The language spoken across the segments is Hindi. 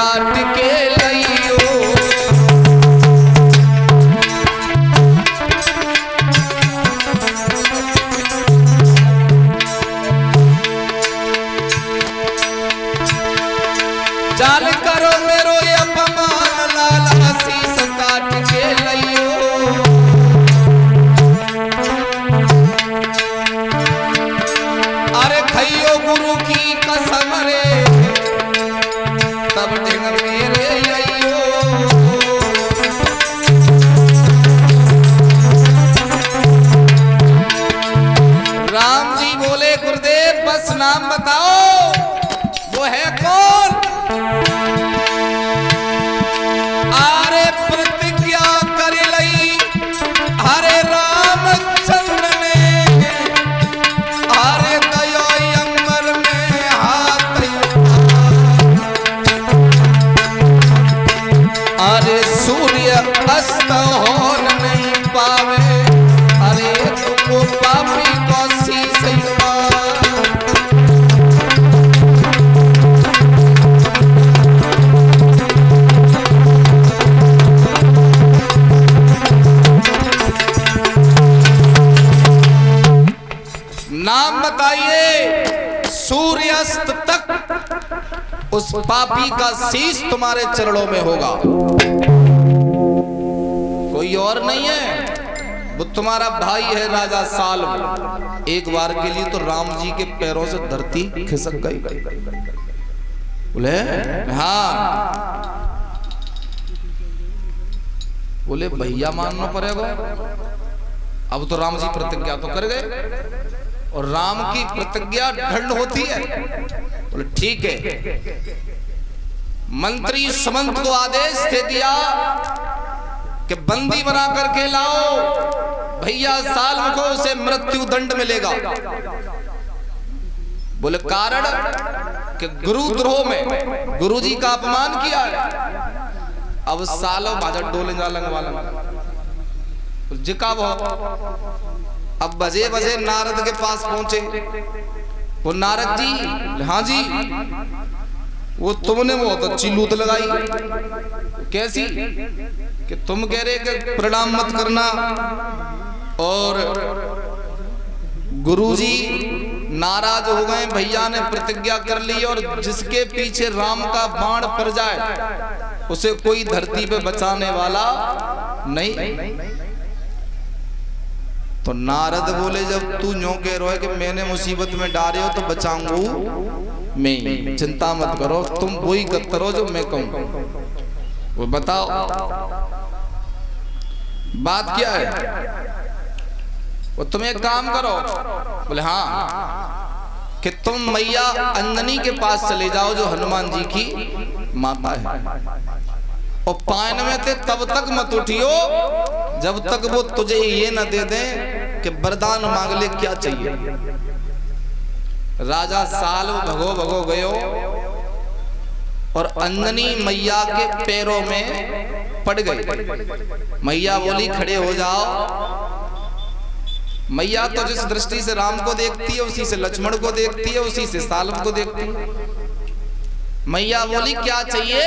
काट के लइयो। चाल करो मेरो अपमान लाला शीस काट के लइयो। अरे खइयो गुरु की कसम रे तब ढंग मेरे अइयो। राम जी बोले गुरुदेव बस नाम बताओ वो है कौन। अरे प्रतिज्ञा कर लई हरे रामचंद्र ने। अरे गयो अंबर में हाथ अरे सूर्य अस्त हो नहीं पावे। अरे तुमको पापी को शीस नाम बताइए। सूर्यास्त तक उस पापी का शीश तुम्हारे चरणों में होगा, कोई और नहीं है। वो तुम्हारा भाई है राजा साल्व। एक बार के लिए तो राम जी के पैरों से धरती खिसक गई। बोले हाँ, बोले भैया मानना पड़ेगा। अब तो राम जी प्रतिज्ञा तो कर गए और राम की प्रतिज्ञा दृढ़ होती है। बोले ठीक है। मंत्री सुमंत को आदेश दे दिया कि बंदी बना करके लाओ भैया साल्व को, उसे मृत्यु दंड मिलेगा। बोले कारण कि गुरुद्रोह में गुरुजी का अपमान किया है। अब सालो बाजट डोले जालंग वाला जिका वो अब बजे बजे नारद के पास पहुंचे। वो नारद जी, हाँ जी, वो तुमने बहुत अच्छी लूट लगाई। कैसी कि तुम कह रहे कि प्रणाम मत करना और गुरुजी नाराज हो गए। भैया ने प्रतिज्ञा कर ली और जिसके पीछे राम का बाण पड़ जाए उसे कोई धरती पे बचाने वाला नहीं। तो नारद बोले जब तू यूं कह रहा है कि मैंने मुसीबत में डाले हो तो बचाऊंगा मैं, चिंता मत करो, तुम वही करो जो मैं कहूं। वो बताओ बात क्या है। वो तुम एक काम करो। बोले हाँ कि तुम मैया अंजनी के पास चले जाओ जो हनुमान जी की माता है, और पायन में थे तब तक मत उठियो जब तक वो तुझे ये न दे दें कि वरदान मांग ले क्या चाहिए। राजा साल्व भगो भगो गयो और अंजनी मैया के पैरों में पड़ गई। मैया बोली खड़े हो जाओ। मैया तो जिस दृष्टि से राम को देखती है उसी से लक्ष्मण को देखती है, उसी से साल्व को देखती है। मैया बोली क्या चाहिए।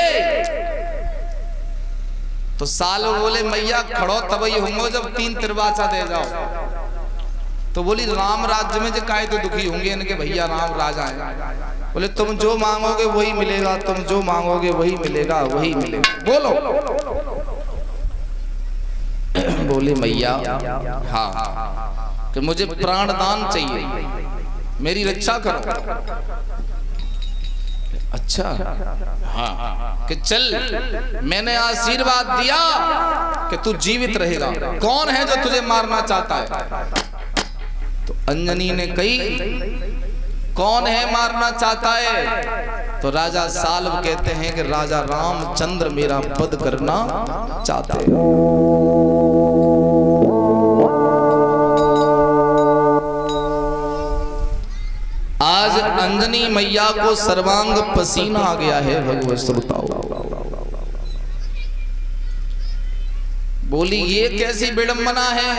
तो साल्व बोले मैया खड़ो तब ही होंगे जब 3 तिरवाचा दे जाओ। तो बोली राम राज्य में जो काहे तो दुखी होंगे इनके भैया राम राजा है। बोले तुम जो मांगोगे वही मिलेगा, तुम जो मांगोगे वही मिलेगा, वही मिलेगा। बोलो। बोले मैया हाँ कि मुझे प्राण दान चाहिए, मेरी रक्षा करो। अच्छा हाँ कि चल मैंने आशीर्वाद दिया कि तू जीवित रहेगा। कौन है जो तुझे मारना चाहता है। तो अंजनी ने कही कौन है मारना चाहता है। तो राजा साल्व कहते हैं कि राजा रामचंद्र मेरा वध करना चाहते हैं। आज अंजनी मैया को सर्वांग पसीना आ गया है। भगवत बताओ बोली ये कैसी विडंबना है।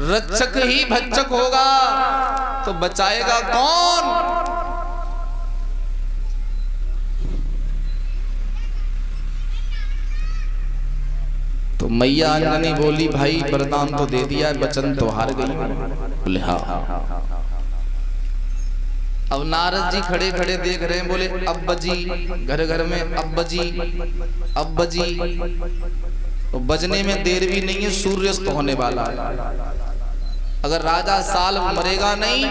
रक्षक ही भक्षक होगा तो बचाएगा कौन। मैया अंजनी बोली भाई वरदान तो दे दिया है, वचन तो हार गई। बोले हाँ। अब नारद जी खड़े खड़े देख रहे हैं, बोले अब्बा जी, घर घर में अब्बा जी अब्बा जी। तो बजने में देर भी नहीं है, सूर्यास्त होने वाला है। अगर राजा साल मरेगा नहीं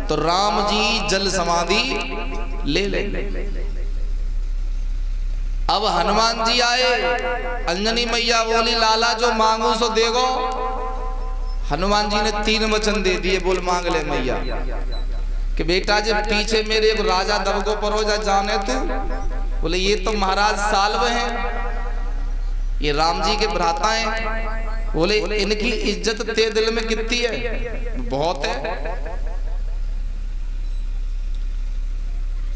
तो राम जी जल समाधि ले लेंगे। अब हनुमान जी आए, अंजनी मैया बोली लाला जो मांगो सो देगो। हनुमान जी ने 3 वचन दे दिए, बोल मांग ले मैया कि बेटा जब पीछे मेरे एक राजा दबको परोजा जाने तू। बोले ये तो महाराज साल्व हैं, ये राम जी के भ्राता हैं। बोले इनकी इज्जत तेरे दिल में कितनी है? बहुत है।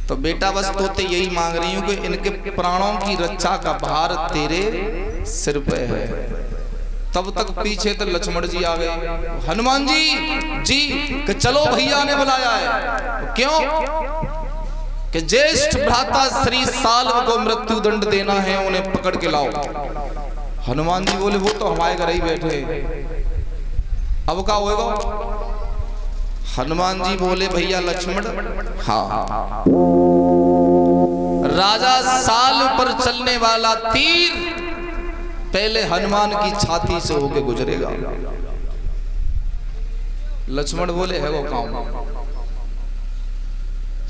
तो बेटा बस तो यही मांग रही हूं कि इनके प्राणों की रक्षा का भार तेरे सिर पे है। तब तक पीछे तो लक्ष्मण जी आ गए। हनुमान जी कि चलो भैया ने बुलाया है। क्यों? कि ज्येष्ठ भ्राता श्री साल्व को मृत्यु दंड देना है, उन्हें पकड़ के लाओ। हनुमान जी बोले वो तो हमारे घर ही बैठे, अब क्या होगा? हनुमान जी बोले भैया लक्ष्मण, हाँ राजा साल पर चलने वाला तीर पहले हनुमान की छाती से होके गुजरेगा। लक्ष्मण बोले है वो काम।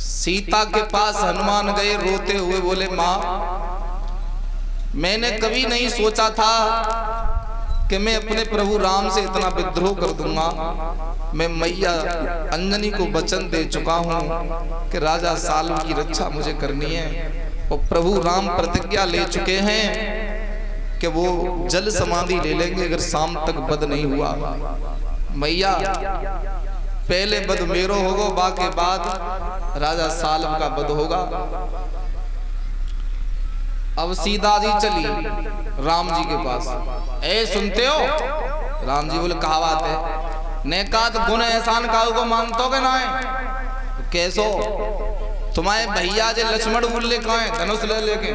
सीता के पास हनुमान गए रोते हुए, बोले माँ मैंने कभी नहीं सोचा था कि मैं अपने प्रभु राम से इतना विद्रोह कर दूंगा। मैं मैया अंजनी को वचन दे चुका हूं कि राजा साल्व की रक्षा मुझे करनी है, और प्रभु राम प्रतिज्ञा ले चुके हैं कि वो जल समाधि ले लेंगे अगर शाम तक वध नहीं हुआ। मैया पहले वध मेरो होगा, बाकी बाद राजा साल्व का वध होगा। अब सीता जी चली राम जी के पास। ए सुनते हो? राम जी बोले कहा बात है? ने कहा तो गुण एहसान काऊ को मानतो के ना है? तो कैसो? तुम्हारे भैया जे लक्ष्मण उल्ले कहा है धनुष ले लेके,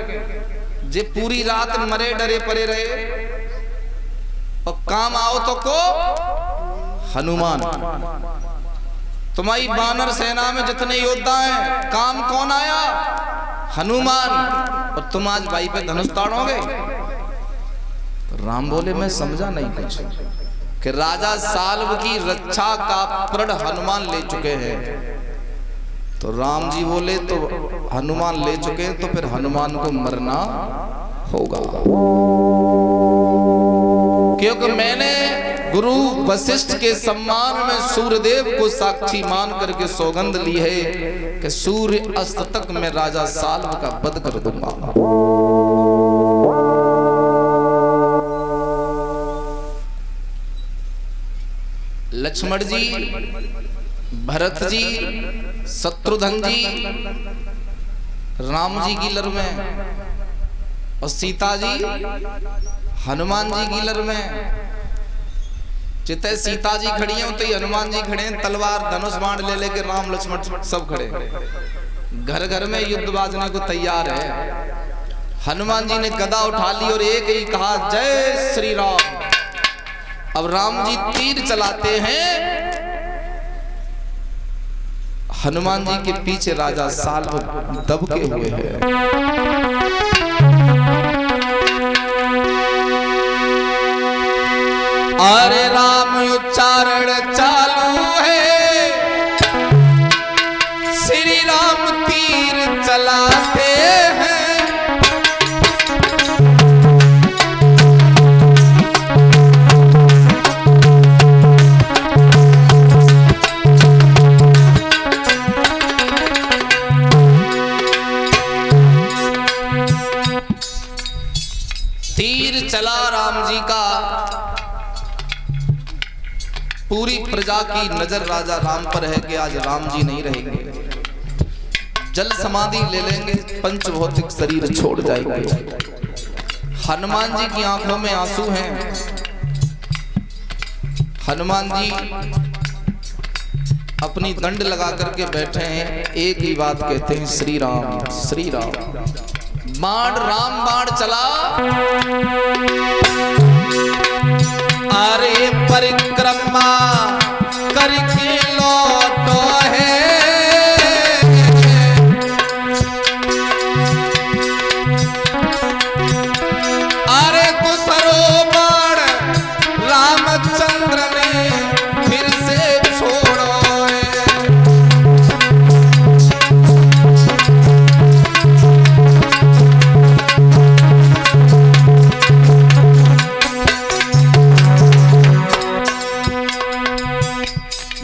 जे पूरी रात मरे डरे पड़े रहे, और काम आओ तो को हनुमान। तुम्हारी बानर सेना में जितने योद्धा हैं, काम कौन आया? हनुमान। और तुम आज भाई पे धनुष ताड़ोगे? तो राम बोले मैं समझा नहीं कुछ, कि राजा साल्व की रक्षा का प्रण हनुमान ले चुके हैं। तो राम जी बोले तो हनुमान ले चुके तो फिर हनुमान को मरना होगा, क्योंकि मैंने गुरु वशिष्ठ के सम्मान में सूर्यदेव को साक्षी मान करके सौगंध ली है कि सूर्य अस्त तक मैं राजा साल्व का वध कर दूंगा। लक्ष्मण जी, भरत जी, शत्रुघ्न जी राम जी की लड़ में, और सीता जी हनुमान जी की लड़ में। जितने सीता जी खड़ी हैं उतने हनुमान जी खड़े हैं, तलवार धनुष बाण ले लेके राम लक्ष्मण सब खड़े। घर घर में युद्ध बाजने को तैयार है। हनुमान जी ने गदा उठा ली और एक ही कहा जय श्री राम। अब राम जी तीर चलाते हैं, हनुमान जी के पीछे राजा साल्व दबके हुए हैं। अरे राम उच्चारण चालू है, श्री राम तीर चलाते हैं। तीर चला राम जी का, पूरी प्रजा की नजर राजा राम पर है कि आज राम जी नहीं रहेंगे, जल समाधि ले लेंगे, पंच भौतिक शरीर छोड़ जाएंगे। हनुमान जी की आंखों में आंसू हैं। हनुमान जी अपनी दंड लगा करके बैठे हैं, एक ही बात कहते हैं श्री राम श्री राम। बाण राम बाण चला, अरे परिक्रमा करके लौटो है, अरे दूसरो बाण रामचंद्र ने फिर से छोड़ो है।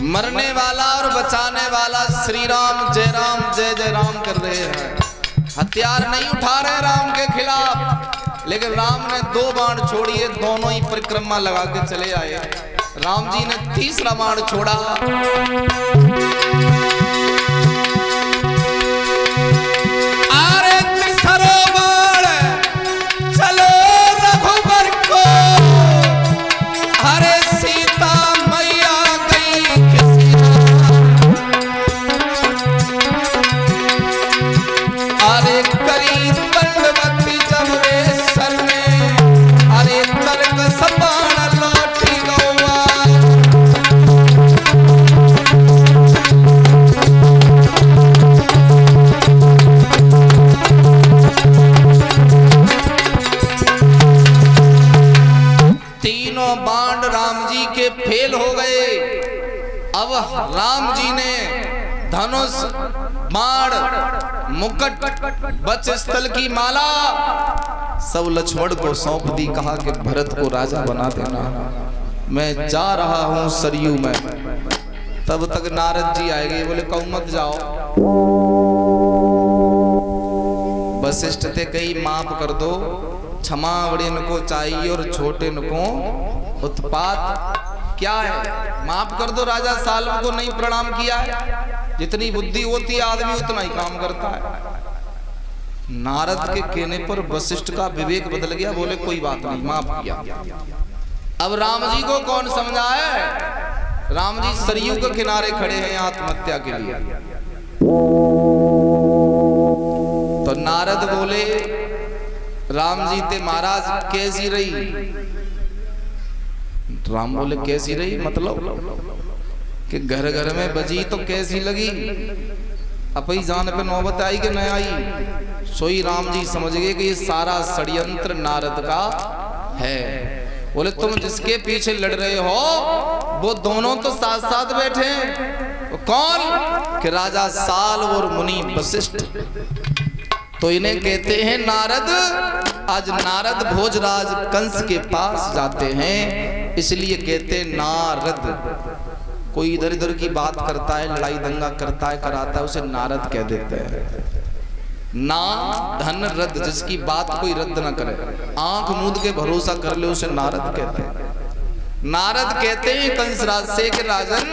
मरने वाला और बचाने वाला श्री राम जय राम कर रहे हैं। हथियार नहीं उठा रहे राम के खिलाफ, लेकिन राम ने 2 बाण छोड़िए, दोनों ही परिक्रमा लगा के चले आए। राम जी ने तीसरा बाण छोड़ा, अरे तीसरा बाण चलो रघुबर को, अरे सीता मैया गई किसी, अरे करी दंडवती जब वे सर में, अरे तर्क सबाण लौटी गौआ। तीनों बाण राम जी के फेल हो गए। अब राम जी ने धनुष, बाण, मुकुट, वक्षस्थल की माला सब लक्ष्मण को सौंप दी। कहा कि भरत को राजा बना देना, मैं जा रहा हूं सरयू में। तब तक नारद जी आएंगे, बोले कौ मत जाओ। वशिष्ठ थे कहीं माफ कर दो, क्षमा बड़े को चाहिए और छोटे को उत्पात क्या है, माफ कर दो। राजा सालों को नहीं प्रणाम किया है, जितनी बुद्धि होती है आदमी उतना ही काम करता है। नारद के कहने पर वशिष्ठ का विवेक बदल गया, बोले कोई बात नहीं, माफ किया। अब राम जी को कौन समझाए? राम जी सरयू के किनारे खड़े हैं आत्महत्या के लिए। तो नारद बोले राम जी ते महाराज कैसी रही? राम बोले कैसी रही मतलब कि घर घर में बजी तो कैसी लगी, अपनी जान पे नौबत आई कि नहीं आई। सोई राम जी समझ गए कि ये सारा षड्यंत्र नारद का है। बोले तुम जिसके पीछे लड़ रहे हो वो दोनों तो साथ साथ बैठे हैं। वो कौन? कि राजा साल और मुनि वशिष्ठ। तो इन्हें कहते हैं नारद। आज नारद भोजराज कंस के पास जाते हैं, इसलिए कहते नारद। कोई इधर इधर की बात करता है, लड़ाई दंगा करता है, कराता है, उसे नारद कह देते हैं। ना धन रद्द, जिसकी बात कोई रद्द ना करे, आंख मूंद के भरोसा कर ले, उसे नारद कहते हैं। नारद कहते हैं कंस राज से कि राजन,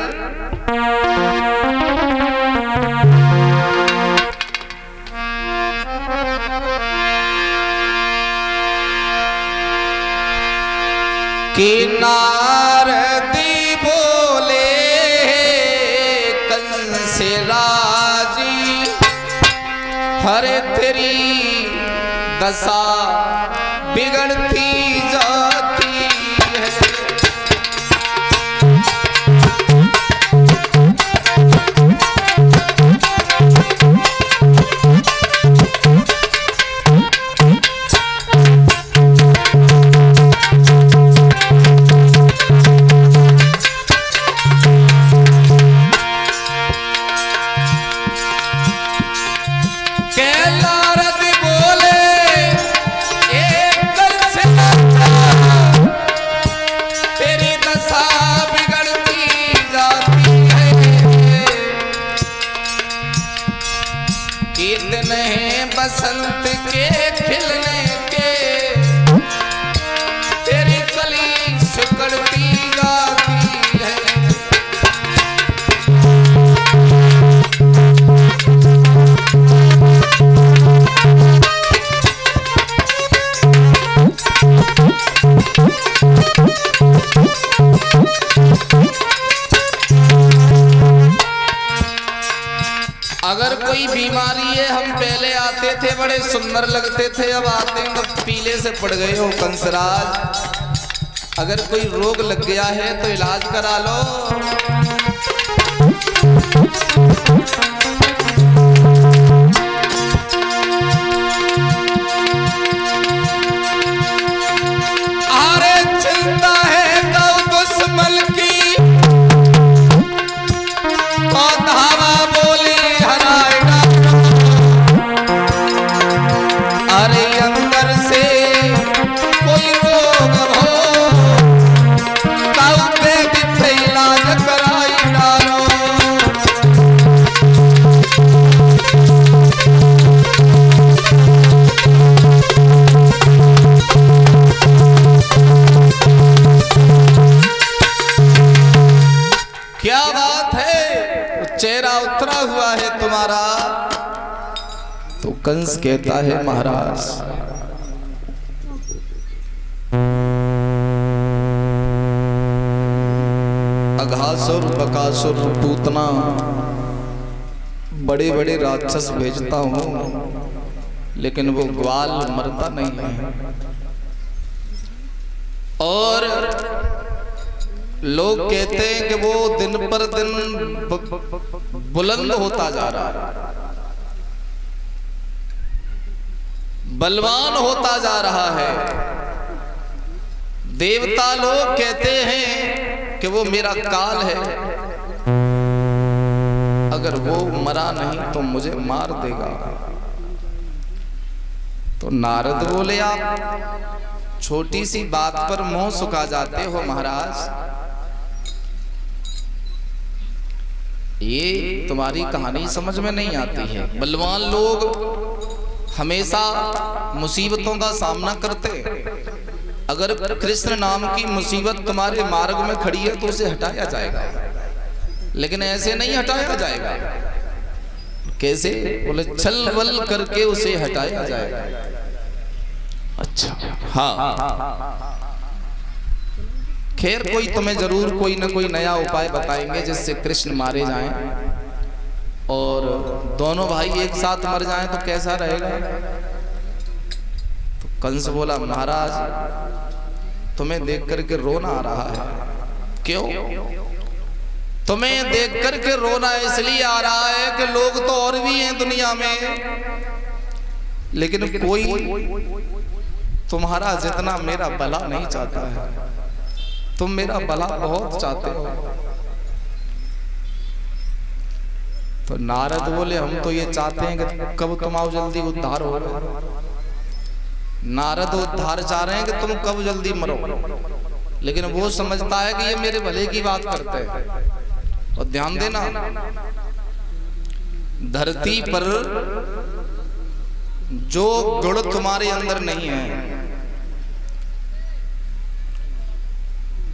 कि नारदी बोले कंस राजी, हरे तेरी दशा बिगड़ती जाती है। बसंत के खिलने के तेरी कली सिकुड़ती जाती है। अगर कोई बीमारी है, हम पहले आते थे बड़े सुंदर लगते थे, अब आते हैं तो पीले से पड़ गए हो कंसराज। अगर कोई रोग लग गया है तो इलाज करा लो। अरे चिंता है गौ दुश्मन की तो धावा बोली हराएगा। अरे अंदर से कोई रोग हो ताऊ पे कितने इलाज कराई डालो। क्या बात है, चेहरा उतरा हुआ है तुम्हारा। तो कंस कहता है महाराज अघासुर बकासुर पूतना बड़े बड़े राक्षस भेजता हूं लेकिन वो ग्वाल मरता नहीं है। और लोग कहते हैं कि वो दिन पर दिन बुलंद होता जा रहा है, बलवान होता जा रहा है। देवता लोग कहते हैं कि वो मेरा काल है, अगर वो मरा नहीं तो मुझे मार देगा। तो नारद बोले आप छोटी सी बात पर मुंह सुखा जाते हो महाराज, ये तुम्हारी कहानी समझ में नहीं आती है। बलवान लोग हमेशा मुसीबतों का सामना करते। अगर कृष्ण नाम की मुसीबत तुम्हारे मार्ग में खड़ी है तो उसे हटाया जाएगा, लेकिन ऐसे नहीं हटाया जाएगा। कैसे? बोले छल बल करके उसे हटाया जाएगा। अच्छा हाँ, खैर कोई तुम्हें जरूर कोई ना कोई नया उपाय बताएंगे जिससे कृष्ण मारे जाएं और दोनों भाई एक साथ मर जाएं तो कैसा रहेगा। तो कंस बोला महाराज तुम्हें देख करके रोना आ रहा है। क्यों? तुम्हें देख करके रोना इसलिए आ रहा है कि लोग तो और भी हैं दुनिया में, लेकिन कोई तुम्हारा जितना मेरा भला नहीं चाहता है। तुम मेरा भला बहुत चाहते हो। तो नारद बोले हम तो ये चाहते हैं कि कब तुम आओ जल्दी उद्धार हो। नारद उद्धार चाह रहे हैं कि तुम कब जल्दी मरो, लेकिन वो समझता है कि ये मेरे भले की बात करते हैं। और ध्यान देना, धरती पर जो गुण तुम्हारे अंदर नहीं है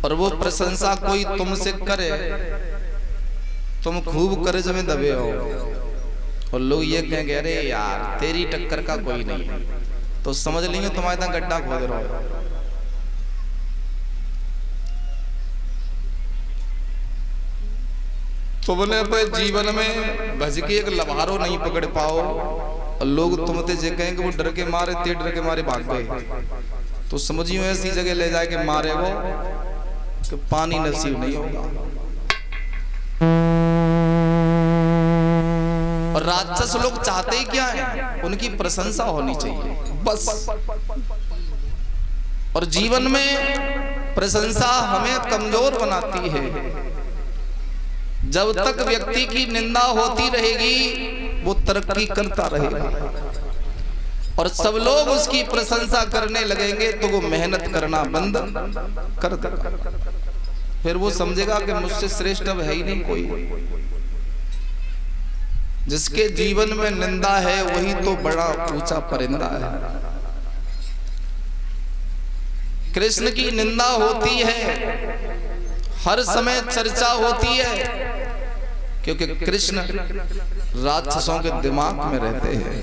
और वो प्रशंसा कोई तुमसे करे, तुम खूब कर्ज में दबे हो और लोग ये कहेंगे अरे यार तेरी टक्कर का कोई नहीं है, तो समझ लेंगे तुम्हारे इतना गड्ढा खोद रहे हो। तुमने अपने जीवन में भज के एक लबारो नहीं पकड़ पाओ और लोग तुमसे जे कहेंगे वो डर के मारे ते डर के मारे भाग गए, तो समझियो ऐसी जगह ले जाके मारे वो कि पानी नसीब नहीं होगा। और राक्षस लोग चाहते ही क्या है? उनकी प्रशंसा होनी चाहिए बस। और जीवन में प्रशंसा हमें कमजोर बनाती है। जब तक व्यक्ति की निंदा होती रहेगी वो तरक्की करता रहेगा, और सब लोग उसकी प्रशंसा करने लगेंगे तो वो मेहनत करना बंद कर देगा। फिर वो समझेगा कि मुझसे श्रेष्ठ अब है ही नहीं कोई। जिसके जीवन में निंदा है वही तो बड़ा ऊंचा परिंदा है। कृष्ण की निंदा होती है, हर समय चर्चा होती है, क्योंकि कृष्ण राक्षसों के दिमाग में रहते हैं।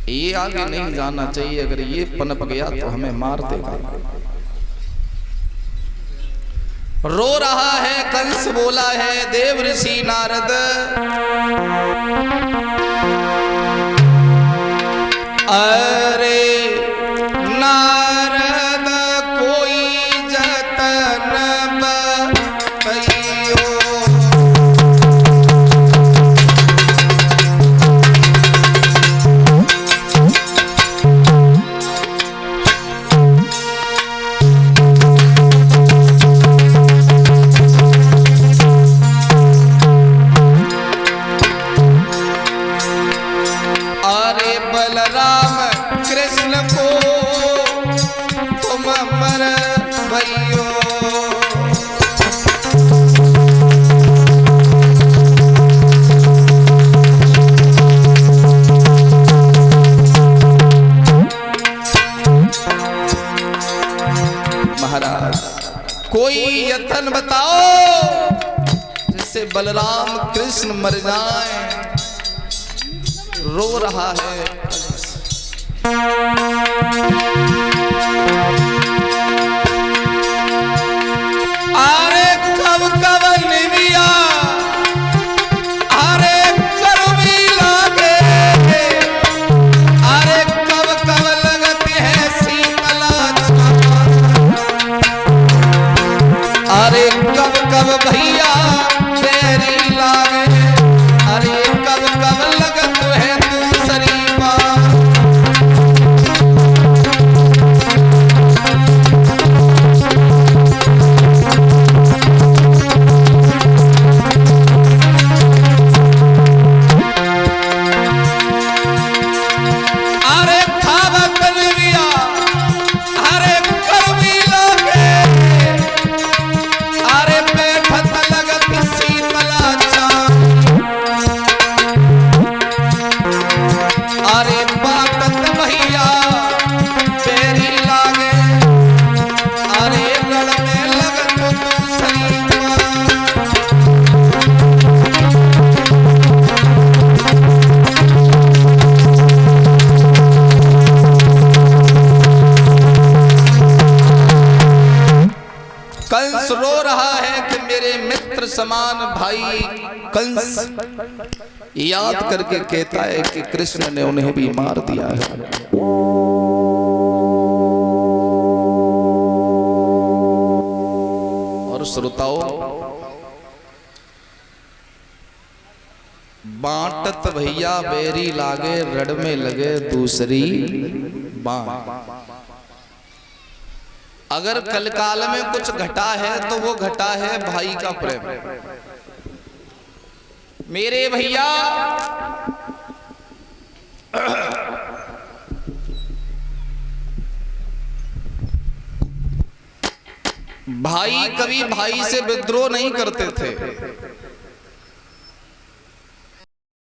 ये आगे नहीं जाना चाहिए, अगर ये पनप गया तो हमें मार देगा। रो रहा है कंस, बोला है देव ऋषि नारद, अरे नारद कोई अथन बताओ जिससे बलराम कृष्ण मर जाए। रो रहा है। अरे कब कब निविया, अरे करुवी लागे, अरे कब कब लगती है शीतला छाँव, अरे कब कब भैया बेरी लागे, अरे कब कब लगत है दूसरी बार। कंस रो रहा है कि मेरे मित्र समान भाई कंस याद करके कहता है कि कृष्ण ने उन्हें भी मार दिया है। और श्रोताओं, बांटत भैया बेरी लागे, रड़ में लगे दूसरी बात। अगर कल काल में कुछ घटा है तो वो घटा है भाई का प्रेम। मेरे भैया भाई कभी भाई से विद्रोह नहीं करते थे।